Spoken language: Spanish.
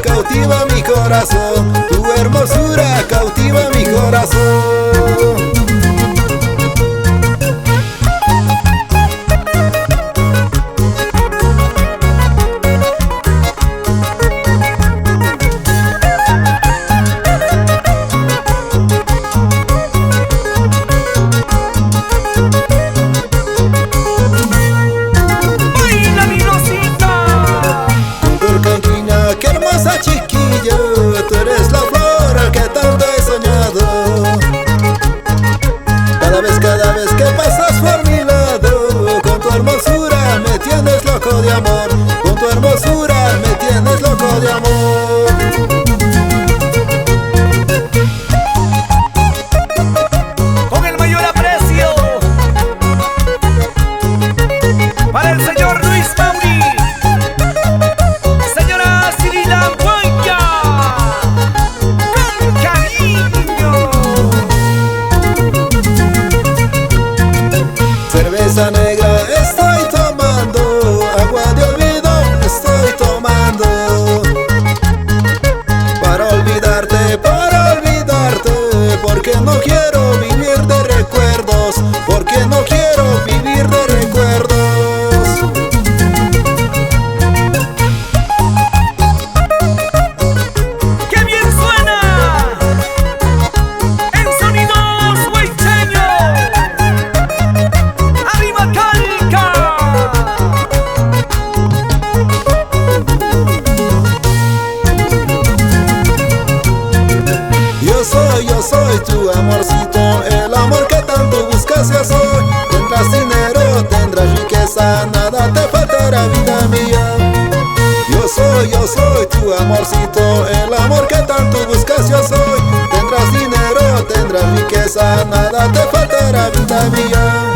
cautiva mi corazón, tu hermosura cautiva mi corazón. Chiquilla, tú eres la flor que tanto he soñado. Cada vez que pasas por mi lado, con tu hermosura me tienes loco de amor. Con tu hermosura me tienes loco de amor. Con el mayor aprecio para el señor Luis Mauri, señora Cirila Guaya, con cariño. Cerveza negra estoy tomando, agua de olvido estoy tomando. Para olvidarte, porque no quiero vivir de recuerdos, porque no quiero vivir de recuerdos. ¡Qué bien suena! En sonidos huaycheños. ¡Arriba Calca! Yo soy tu amorcito, el amor que tanto buscas yo soy. Tendrás dinero, tendrás riqueza, nada te faltará, vida mía. Yo soy tu amorcito, el amor que tanto buscas yo soy. Tendrás dinero, tendrás riqueza, nada te faltará, vida mía.